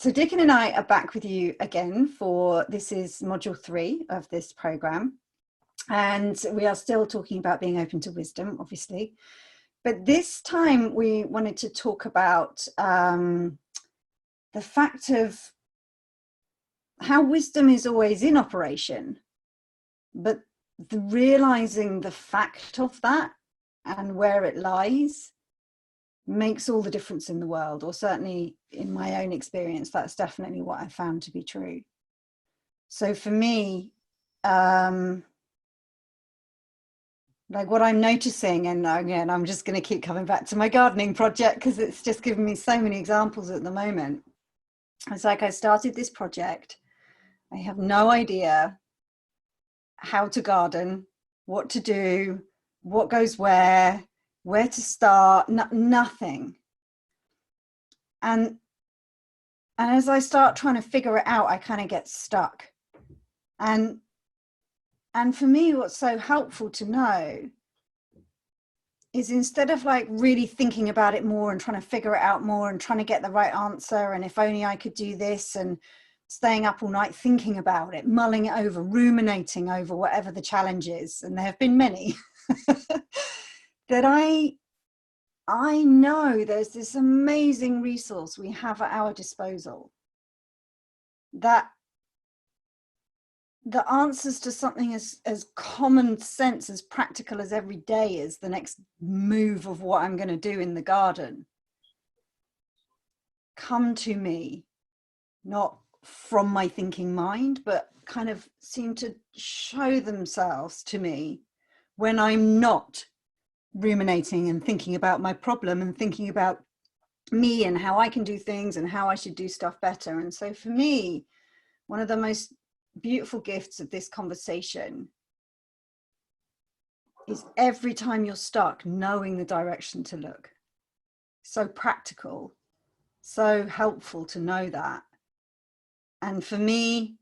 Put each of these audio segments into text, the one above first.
So Dickon and I are back with you again for, this is module 3 of this program. And we are still talking about being open to wisdom, obviously. But this time we wanted to talk about the fact of how wisdom is always in operation, but realizing the fact of that and where it lies makes all the difference in the world, or certainly in my own experience, that's definitely what I found to be true. So for me, like what I'm noticing, and again, I'm just going to keep coming back to my gardening project because it's just given me so many examples at the moment. It's like I started this project. I have no idea how to garden, what to do, what goes where to start, nothing. And as I start trying to figure it out, I kind of get stuck. And for me, what's so helpful to know is, instead of like really thinking about it more and trying to figure it out more and trying to get the right answer, and if only I could do this, and staying up all night thinking about it, mulling it over, ruminating over whatever the challenge is, and there have been many, that I know there's this amazing resource we have at our disposal, that the answers to something as common sense, as practical as every day as the next move of what I'm going to do in the garden, come to me, not from my thinking mind, but kind of seem to show themselves to me when I'm not ruminating and thinking about my problem and thinking about me and how I can do things and how I should do stuff better. And so for me, one of the most beautiful gifts of this conversation is, every time you're stuck, knowing the direction to look. So practical, so helpful to know that. And for me,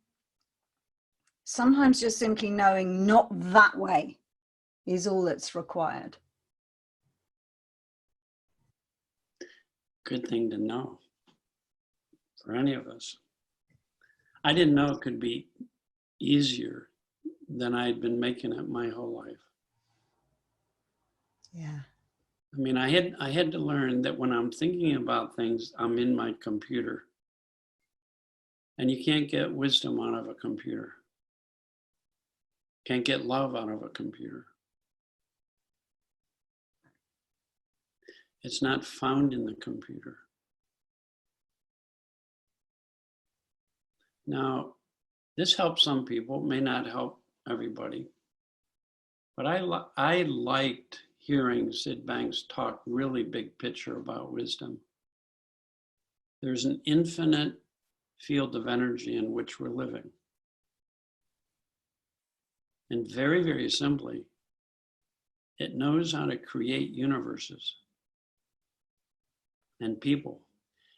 sometimes just simply knowing not that way is all that's required. Good thing to know for any of us. I didn't know it could be easier than I'd been making it my whole life. Yeah. I mean, I had to learn that when I'm thinking about things, I'm in my computer. And you can't get wisdom out of a computer. Can't get love out of a computer. It's not found in the computer. Now, this helps some people, may not help everybody. But I liked hearing Sid Banks talk really big picture about wisdom. There's an infinite field of energy in which we're living. And very, very simply, it knows how to create universes and people,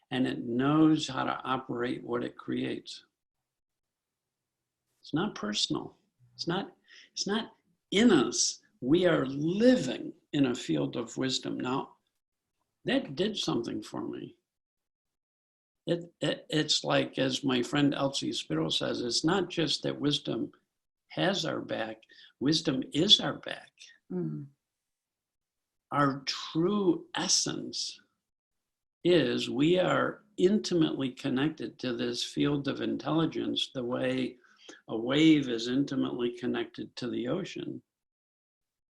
and it knows how to operate what it creates. It's not personal. It's not in us. We are living in a field of wisdom. Now, that did something for me. It's like, as my friend Elsie Spittle says, it's not just that wisdom has our back, wisdom is our back. Mm. Our true essence is we are intimately connected to this field of intelligence the way a wave is intimately connected to the ocean.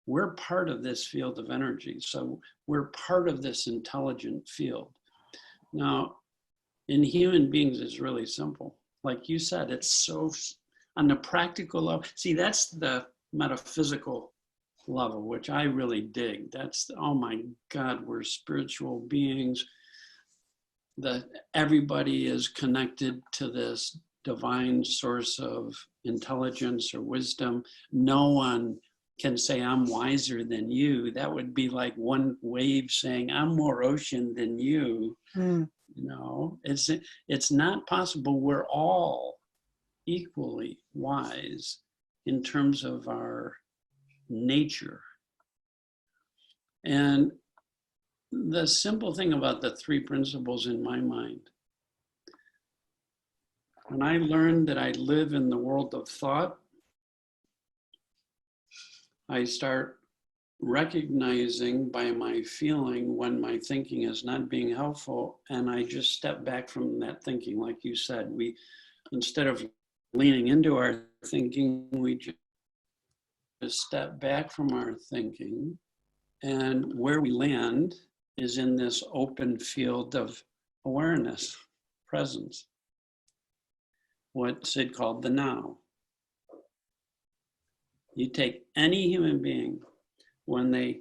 We're part of this field of energy, so we're part of this intelligent field. Now, in human beings, it's really simple. Like you said, it's so, on the practical level, see, that's the metaphysical level, which I really dig. That's, oh my God, we're spiritual beings. Everybody is connected to this divine source of intelligence or wisdom. No one can say, I'm wiser than you. That would be like one wave saying, I'm more ocean than you. Mm. You know, it's not possible. We're all equally wise in terms of our nature. And the simple thing about the 3 principles in my mind When I learned that I live in the world of thought, I start recognizing by my feeling when my thinking is not being helpful, and I just step back from that thinking. Like you said, we, instead of leaning into our thinking, we just step back from our thinking, and where we land is in this open field of awareness, presence, what Sid called the now. You take any human being, when they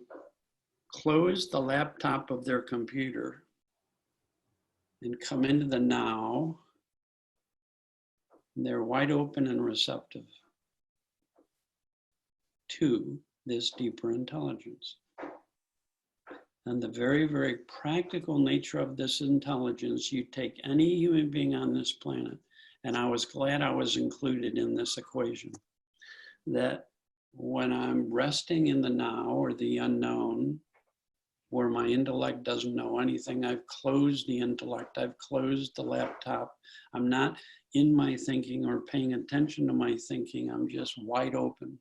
close the laptop of their computer and come into the now, they're wide open and receptive to this deeper intelligence. And the very, very practical nature of this intelligence, you take any human being on this planet, and I was glad I was included in this equation, that when I'm resting in the now or the unknown, where my intellect doesn't know anything, I've closed the intellect, I've closed the laptop, I'm not in my thinking or paying attention to my thinking, I'm just wide open.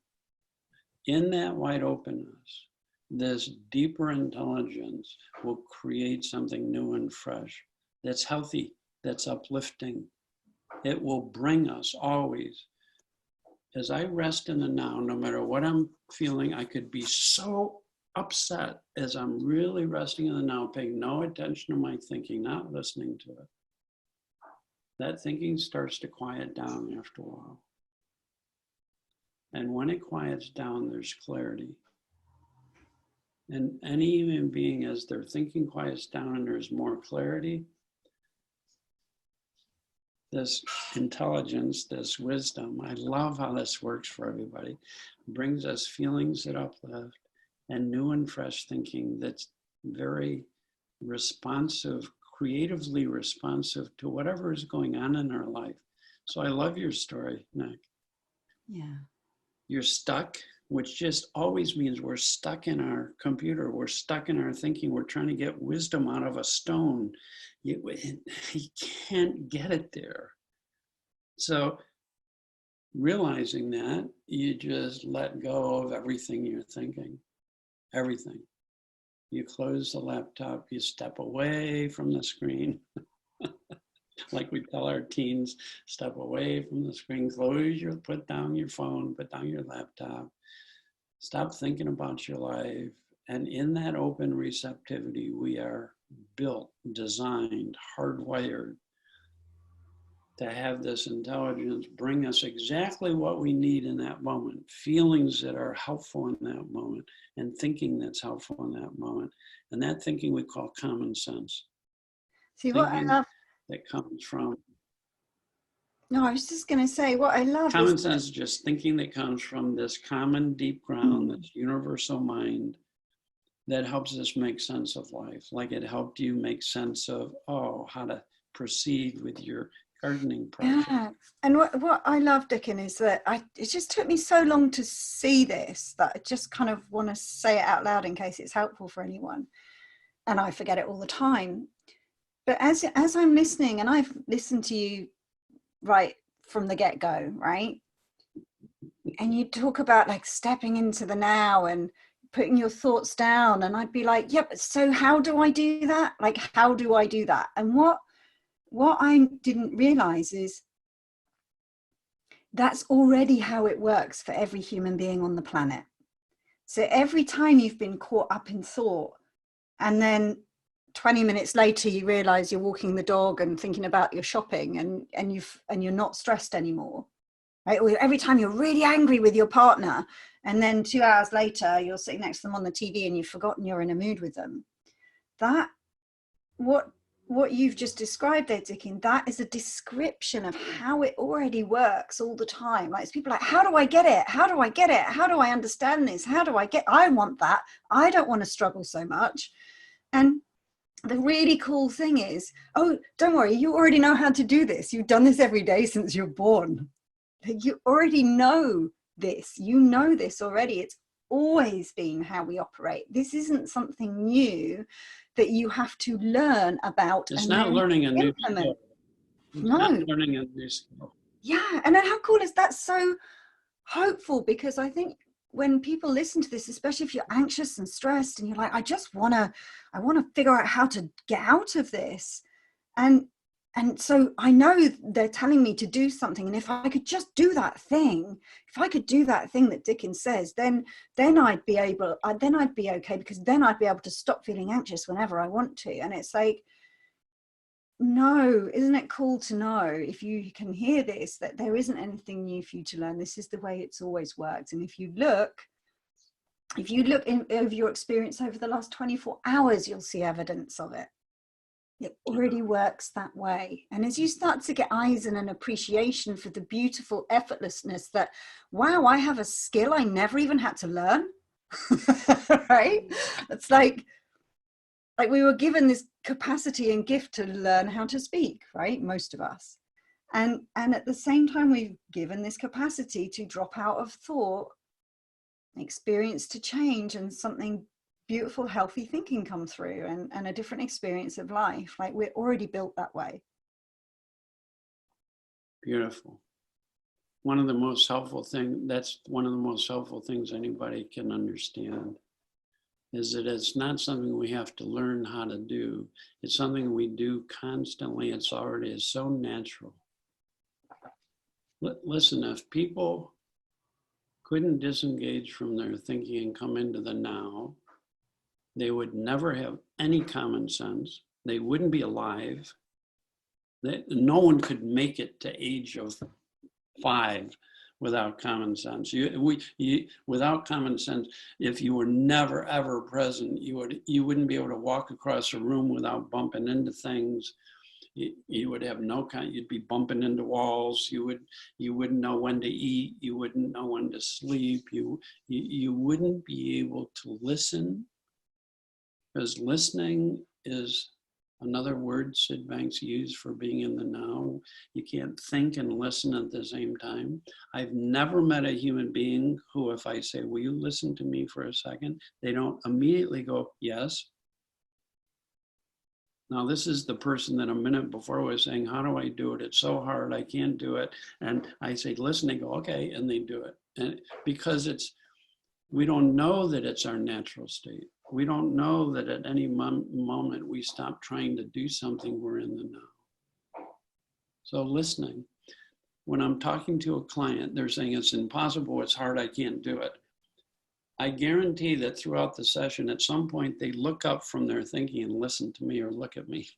In that wide openness, this deeper intelligence will create something new and fresh, that's healthy, that's uplifting. It will bring us always. As I rest in the now, no matter what I'm feeling, I could be so upset as I'm really resting in the now, paying no attention to my thinking, not listening to it. That thinking starts to quiet down after a while. And when it quiets down, there's clarity. And any human being, as their thinking quiets down and there's more clarity, this intelligence, this wisdom, I love how this works for everybody, brings us feelings that uplift and new and fresh thinking that's very responsive, creatively responsive to whatever is going on in our life. So I love your story, Nick. Yeah. You're stuck, which just always means we're stuck in our computer. We're stuck in our thinking. We're trying to get wisdom out of a stone. You can't get it there. So realizing that, you just let go of everything you're thinking, everything. You close the laptop, you step away from the screen. Like we tell our teens, step away from the screen, put down your phone, put down your laptop, stop thinking about your life. And in that open receptivity, we are built, designed, hardwired to have this intelligence bring us exactly what we need in that moment, feelings that are helpful in that moment, and thinking that's helpful in that moment. And that thinking we call common sense. See, what I love, that comes from. no, I was just going to say, what I love common sense is just thinking that comes from this common deep ground, this universal mind that helps us make sense of life. Like it helped you make sense of, how to proceed with your gardening project. Yeah. And what I love, Dickon, is that it just took me so long to see this that I just kind of want to say it out loud in case it's helpful for anyone. And I forget it all the time. But as I'm listening, and I've listened to you right from the get-go, right? And you talk about like stepping into the now and putting your thoughts down. And I'd be like, yeah, but so how do I do that? Like, how do I do that? And what I didn't realize is that's already how it works for every human being on the planet. So every time you've been caught up in thought, and then 20 minutes later you realize you're walking the dog and thinking about your shopping and you're not stressed anymore, right? Or every time you're really angry with your partner, and then 2 hours later you're sitting next to them on the TV and you've forgotten you're in a mood with them. That what you've just described there, Dickon, that is a description of how it already works all the time. Like, it's people like, how do I get it? How do I get it? How do I understand this? I want that. I don't want to struggle so much. And the really cool thing is, don't worry, you already know how to do this. You've done this every day since you're born. You already know this. You know this already. It's always been how we operate. This isn't something new that you have to learn about. It's not learning a new skill. No. Not learning a new skill. Yeah. And then how cool is that? So hopeful, because I think when people listen to this, especially if you're anxious and stressed and you're like, I want to figure out how to get out of this. And so I know they're telling me to do something. And if I could just do that thing, if I could do that thing that Dickens says, then I'd be okay, because then I'd be able to stop feeling anxious whenever I want to. And it's like, no, isn't it cool to know, if you can hear this, that there isn't anything new for you to learn. This is the way it's always worked. And if you look over your experience over the last 24 hours, you'll see evidence of it. It already works that way. And as you start to get eyes and an appreciation for the beautiful effortlessness that, wow, I have a skill I never even had to learn, right? It's like we were given this capacity and gift to learn how to speak, right? Most of us. And at the same time, we've given this capacity to drop out of thought, experience to change, and something beautiful, healthy thinking come through, and a different experience of life. Like, we're already built that way. Beautiful. One of the most helpful things anybody can understand is that it's not something we have to learn how to do. It's something we do constantly. It's so natural. Listen, if people couldn't disengage from their thinking and come into the now, they would never have any common sense. They wouldn't be alive. No one could make it to age of 5 without common sense. Without common sense, if you were never ever present, you wouldn't be able to walk across a room without bumping into things. You would have you'd be bumping into walls. You wouldn't know when to eat. You wouldn't know when to sleep. You wouldn't be able to listen, because listening is another word Sid Banks used for being in the now. You can't think and listen at the same time. I've never met a human being who, if I say, will you listen to me for a second, they don't immediately go, yes. Now, this is the person that a minute before was saying, how do I do it? It's so hard, I can't do it. And I say, listen, they go, okay, and they do it. And because we don't know that it's our natural state. We don't know that at any moment we stop trying to do something, we're in the now. So listening, when I'm talking to a client, they're saying it's impossible, it's hard, I can't do it. I guarantee that throughout the session, at some point, they look up from their thinking and listen to me or look at me.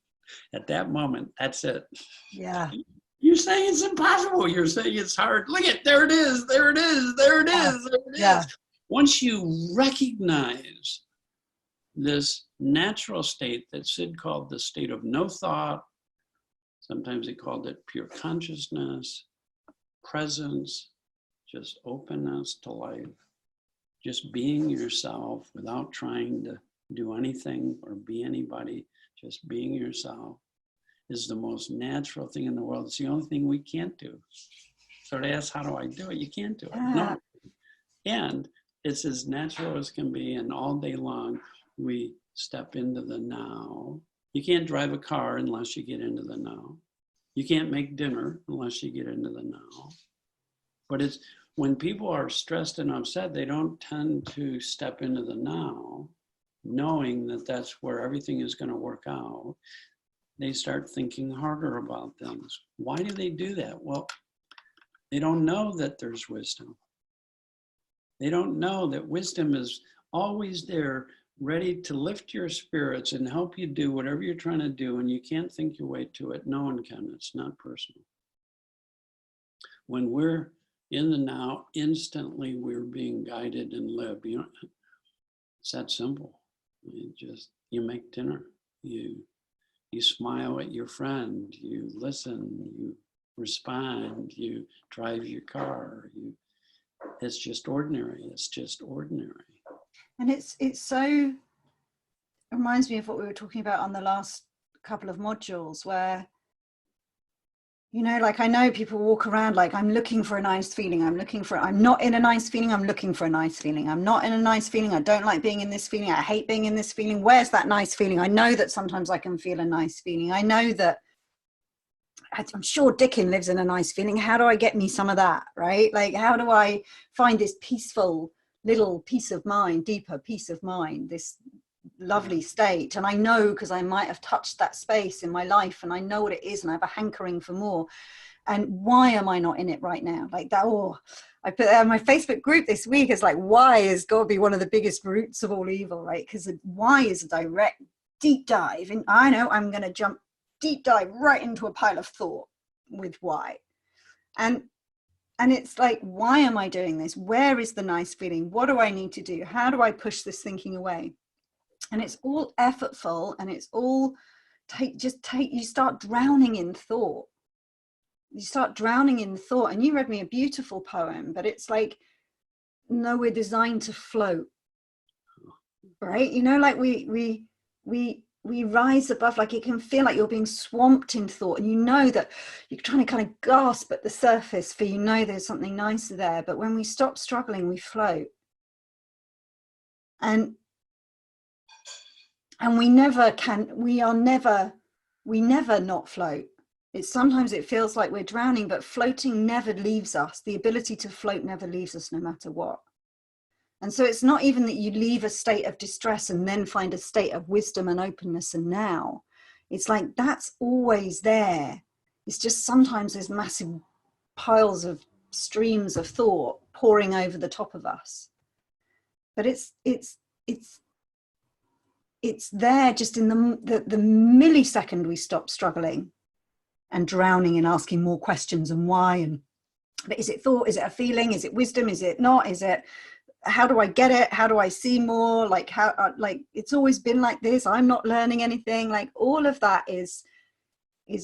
At that moment, that's it. Yeah. You're saying it's impossible. You're saying it's hard. Look at, there it is, there it is, there it is, there it is. Once you recognize this natural state that Sid called the state of no thought, sometimes he called it pure consciousness, presence, just openness to life, just being yourself without trying to do anything or be anybody, just being yourself is the most natural thing in the world. It's the only thing we can't do. So to ask, how do I do it? You can't do it. No. And it's as natural as can be, and all day long, we step into the now. You can't drive a car unless you get into the now. You can't make dinner unless you get into the now. But it's when people are stressed and upset, they don't tend to step into the now, knowing that that's where everything is going to work out. They start thinking harder about things. Why do they do that? Well, they don't know that there's wisdom. They don't know that wisdom is always there, ready to lift your spirits and help you do whatever you're trying to do, and you can't think your way to it. No one can. It's not personal. When we're in the now, instantly we're being guided and live. You know, it's that simple. You make dinner. You smile at your friend. You listen. You respond. You drive your car. It's just ordinary. It's just ordinary. And it reminds me of what we were talking about on the last couple of modules, where, you know, like I know people walk around like, I'm looking for a nice feeling. I'm not in a nice feeling. I'm looking for a nice feeling. I'm not in a nice feeling. I don't like being in this feeling. I hate being in this feeling. Where's that nice feeling? I know that sometimes I can feel a nice feeling. I know that I'm sure Dickon lives in a nice feeling. How do I get me some of that, right? Like, how do I find this peaceful little peace of mind, deeper peace of mind, this lovely state? And I know, because I might have touched that space in my life, and I know what it is, and I have a hankering for more. And why am I not in it right now? Like that, I put that in my Facebook group this week. It's like, why is got to be one of the biggest roots of all evil, right? Because why is a direct deep dive. And I know I'm going to jump deep dive right into a pile of thought with why. And it's like, why am I doing this? Where is the nice feeling? What do I need to do? How do I push this thinking away? And it's all effortful, and it's all you start drowning in thought. You start drowning in thought. And you read me a beautiful poem, but it's like, no, we're designed to float, right? You know, like we rise above, like it can feel like you're being swamped in thought, and you know that you're trying to kind of gasp at the surface for, you know, there's something nicer there. But when we stop struggling, we float. And we never not float. Sometimes it feels like we're drowning, but floating never leaves us. The ability to float never leaves us, no matter what. And so it's not even that you leave a state of distress and then find a state of wisdom and openness and now. It's like, that's always there. It's just sometimes there's massive piles of streams of thought pouring over the top of us. But it's there just in the millisecond we stop struggling and drowning and asking more questions and why. And but is it thought? Is it a feeling? Is it wisdom? Is it not? Is it, how do I get it? How do I see more? Like, how, like, it's always been like this. I'm not learning anything. Like, all of that is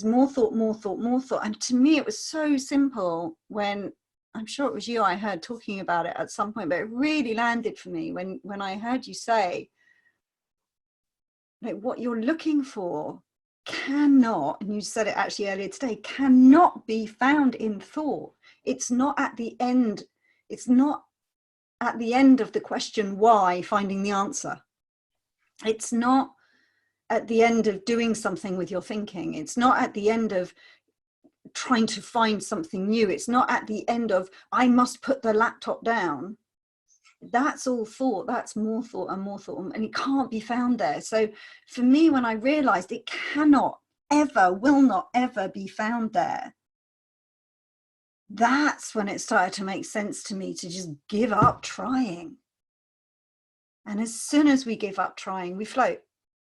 more thought, more thought, more thought. And to me, it was so simple when, I'm sure it was you I heard talking about it at some point, but it really landed for me when I heard you say, like, what you're looking for cannot, and you said it actually earlier today, cannot be found in thought. It's not at the end. It's not at the end of the question why, finding the answer. It's not at the end of doing something with your thinking. It's not at the end of trying to find something new. It's not at the end of, I must put the laptop down. That's all thought. That's more thought and more thought, and it can't be found there. So for me, when I realized it cannot ever, will not ever be found there, that's when it started to make sense to me to just give up trying. And as soon as we give up trying, we float.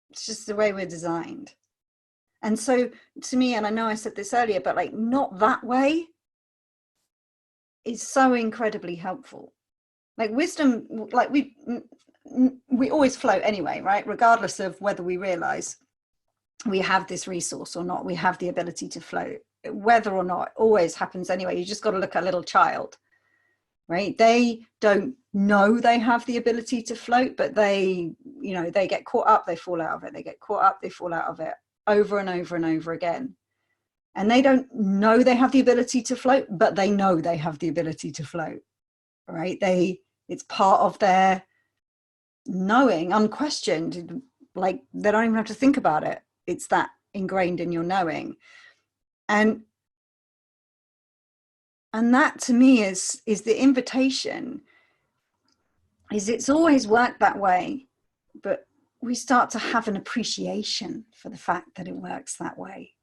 It's just the way we're designed. And so to me, and I know I said this earlier, but like, not that way is so incredibly helpful. Like wisdom, like we always float anyway, right? Regardless of whether we realize we have this resource or not, we have the ability to float. Whether or not, it always happens anyway. You just got to look at a little child, right? They don't know they have the ability to float, but they, you know, they get caught up, they fall out of it. They get caught up, they fall out of it over and over and over again. And they don't know they have the ability to float, but they know they have the ability to float, right? It's part of their knowing, unquestioned. Like, they don't even have to think about it. It's that ingrained in your knowing. And that to me is the invitation, is it's always worked that way, but we start to have an appreciation for the fact that it works that way.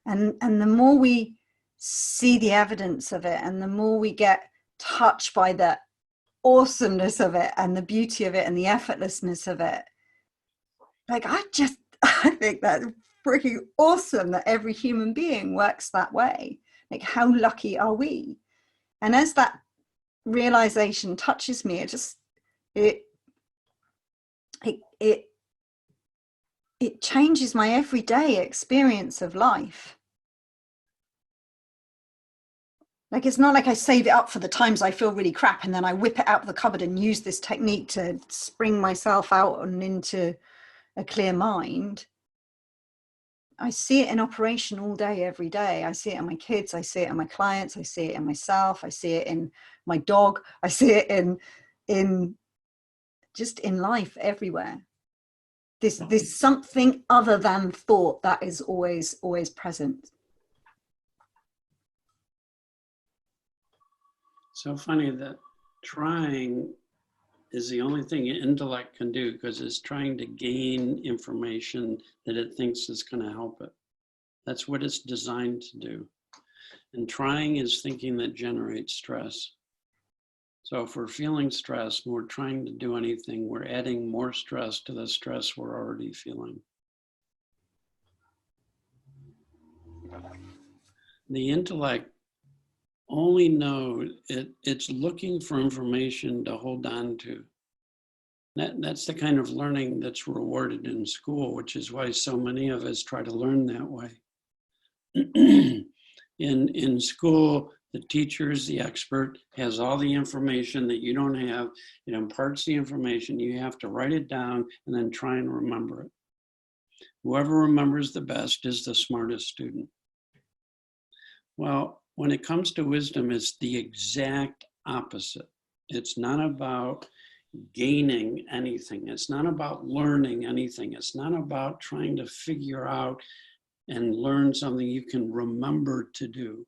And the more we see the evidence of it, and the more we get touched by the awesomeness of it and the beauty of it and the effortlessness of it, like, I think that's freaking awesome that every human being works that way. Like, how lucky are we? And as that realization touches me, it changes my everyday experience of life. Like, it's not like I save it up for the times I feel really crap and then I whip it out of the cupboard and use this technique to spring myself out and into a clear mind. I see it in operation all day, every day. I see it in my kids. I see it in my clients. I see it in myself. I see it in my dog. I see it in just in life everywhere. This something other than thought that is always present. So funny that trying is the only thing intellect can do, because it's trying to gain information that it thinks is going to help it. That's what it's designed to do. And trying is thinking that generates stress. So if we're feeling stress and we're trying to do anything, we're adding more stress to the stress we're already feeling. The intellect only knows it's looking for information to hold on to. That's the kind of learning that's rewarded in school, which is why so many of us try to learn that way. In school, the teacher is the expert, has all the information that you don't have. It imparts the information. You have to write it down and then try and remember it. Whoever remembers the best is the smartest student. Well, when it comes to wisdom, it's the exact opposite. It's not about gaining anything. It's not about learning anything. It's not about trying to figure out and learn something you can remember to do.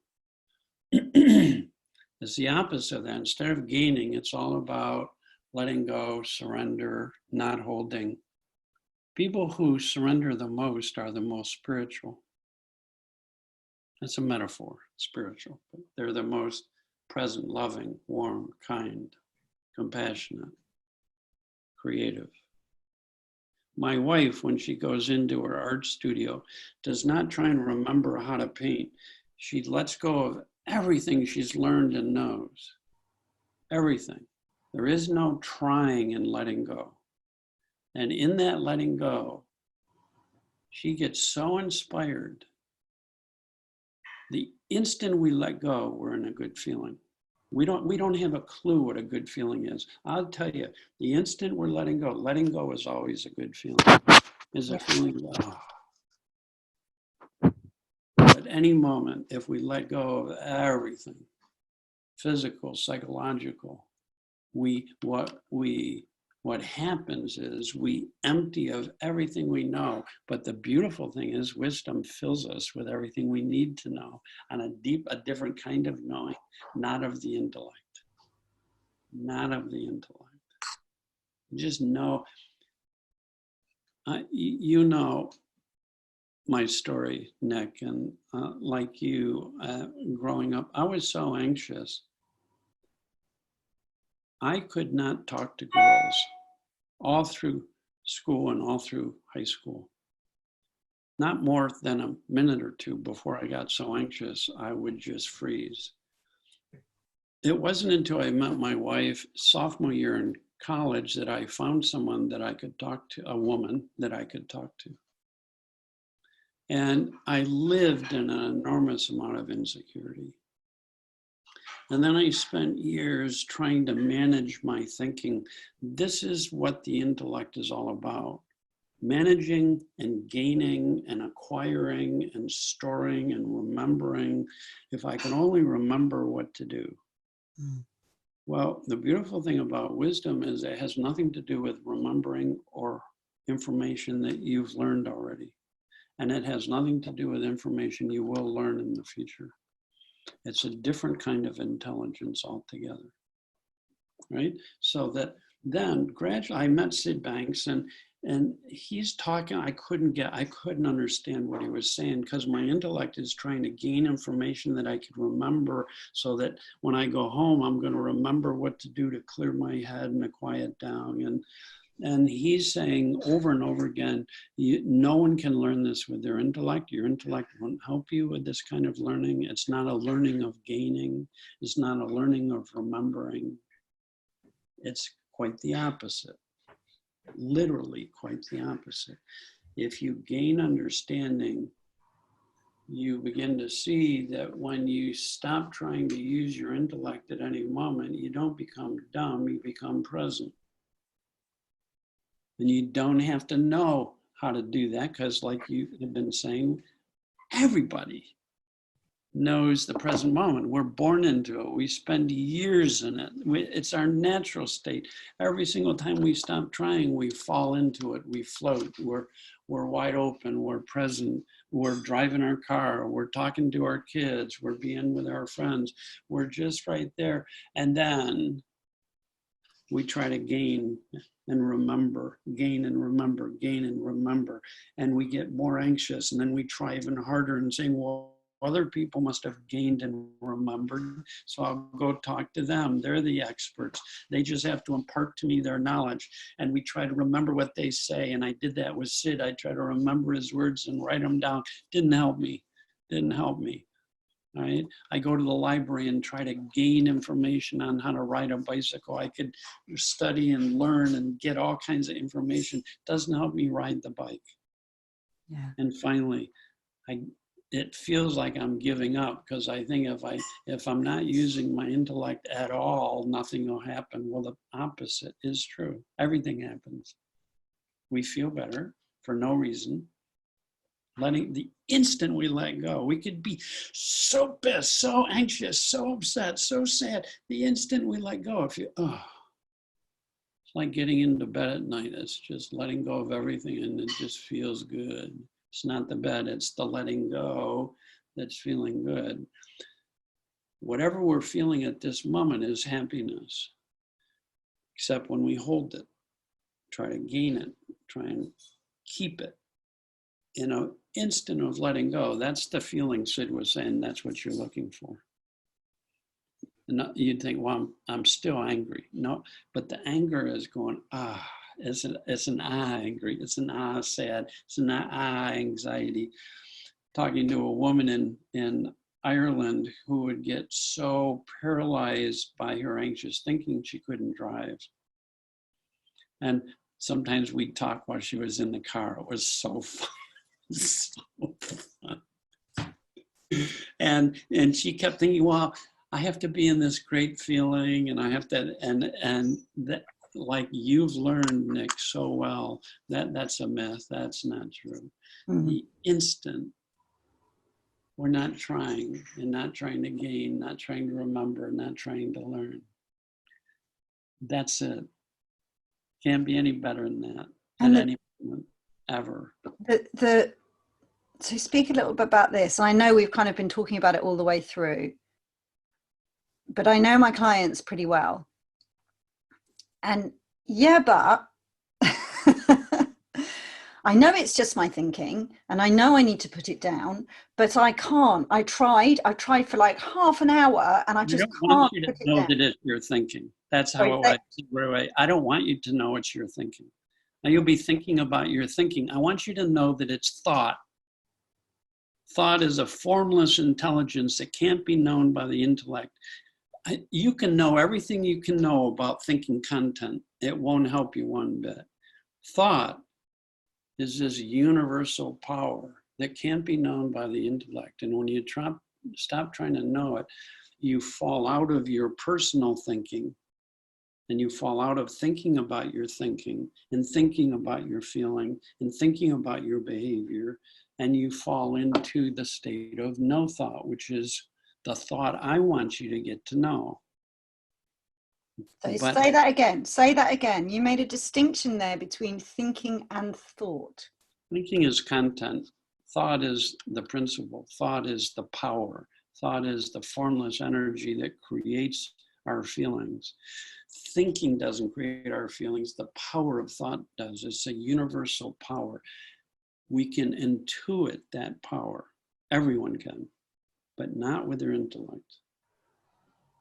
It's the opposite of that. Instead of gaining, it's all about letting go, surrender, not holding. People who surrender the most are the most spiritual. That's a metaphor, spiritual. But they're the most present, loving, warm, kind, compassionate, creative. My wife, when she goes into her art studio, does not try and remember how to paint. She lets go of everything she's learned and knows. Everything. There is no trying and letting go. And in that letting go, she gets so inspired. The instant we let go, we're in a good feeling. We don't have a clue what a good feeling is. I'll tell you, the instant we're letting go is always a good feeling. Is a feeling of, at any moment, if we let go of everything, physical, psychological, what happens is we empty of everything we know. But the beautiful thing is wisdom fills us with everything we need to know on a different kind of knowing, not of the intellect. Not of the intellect. Just know, you know my story, Nick, and like you, growing up, I was so anxious. I could not talk to girls all through school and all through high school. Not more than a minute or two before I got so anxious, I would just freeze. It wasn't until I met my wife sophomore year in college that I found someone that I could talk to, a woman that I could talk to. And I lived in an enormous amount of insecurity. And then I spent years trying to manage my thinking. This is what the intellect is all about. Managing and gaining and acquiring and storing and remembering. If I can only remember what to do. Well, the beautiful thing about wisdom is it has nothing to do with remembering or information that you've learned already. And it has nothing to do with information you will learn in the future. It's a different kind of intelligence altogether, right? So that then gradually I met Sid Banks and he's talking, I couldn't understand what he was saying because my intellect is trying to gain information that I could remember so that when I go home, I'm going to remember what to do to clear my head and to quiet down. And he's saying over and over again, no one can learn this with their intellect. Your intellect won't help you with this kind of learning. It's not a learning of gaining. It's not a learning of remembering. It's quite the opposite. Literally quite the opposite. If you gain understanding, you begin to see that when you stop trying to use your intellect at any moment, you don't become dumb, you become present. And you don't have to know how to do that because like you have been saying, everybody knows the present moment. We're born into it. We spend years in it. It's our natural state. Every single time we stop trying, we fall into it. We float. We're wide open. We're present. we're driving our car, we're talking to our kids, we're being with our friends, we're just right there. And then we try to gain and remember, gain and remember, gain and remember. And we get more anxious, and then we try even harder and saying, well, other people must have gained and remembered, so I'll go talk to them. They're the experts. They just have to impart to me their knowledge. And we try to remember what they say. And I did that with Sid. I try to remember his words and write them down. Didn't help me. Didn't help me. Right? I go to the library and try to gain information on how to ride a bicycle. I could study and learn and get all kinds of information. Doesn't help me ride the bike. Yeah. And finally, it feels like I'm giving up, because I think if I'm not using my intellect at all, nothing will happen. Well, the opposite is true. Everything happens. We feel better for no reason. The instant we let go, we could be so pissed, so anxious, so upset, so sad. The instant we let go, it's like getting into bed at night. It's just letting go of everything, and it just feels good. It's not the bed, it's the letting go that's feeling good. Whatever we're feeling at this moment is happiness, except when we hold it, try to gain it, try and keep it. In an instant of letting go, that's the feeling Sid was saying, that's what you're looking for. And you'd think, well, I'm still angry. No, but the anger is going, it's an angry, it's an sad, it's an anxiety. Talking to a woman in Ireland who would get so paralyzed by her anxious thinking she couldn't drive. And sometimes we'd talk while she was in the car. It was so fun. So fun. And she kept thinking, well, I have to be in this great feeling, and I have to, and that, like you've learned, Nick, so well, that's a myth. That's not true. Mm-hmm. The instant we're not trying, and not trying to gain, not trying to remember, not trying to learn. That's it. Can't be any better than that at any moment ever. So speak a little bit about this. I know we've kind of been talking about it all the way through, but I know my clients pretty well. And yeah, but I know it's just my thinking, and I know I need to put it down, but I can't. I tried for like half an hour, and I just can't. I want you to know that it's your thinking. That's how I don't want you to know it's your thinking. Now you'll be thinking about your thinking. I want you to know that it's thought. Thought is a formless intelligence that can't be known by the intellect. You can know everything you can know about thinking content. It won't help you one bit. Thought is this universal power that can't be known by the intellect. And when you stop trying to know it, you fall out of your personal thinking, and you fall out of thinking about your thinking, and thinking about your feeling, and thinking about your behavior, and you fall into the state of no thought, which is the thought I want you to get to know. So say that again. Say that again. You made a distinction there between thinking and thought. Thinking is content. Thought is the principle. Thought is the power. Thought is the formless energy that creates our feelings. Thinking doesn't create our feelings. The power of thought does. It's a universal power. We can intuit that power. Everyone can, but not with their intellect.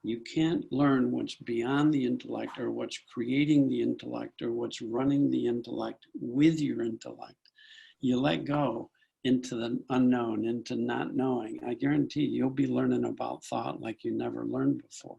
You can't learn what's beyond the intellect, or what's creating the intellect, or what's running the intellect with your intellect. You let go into the unknown, into not knowing. I guarantee you'll be learning about thought like you never learned before.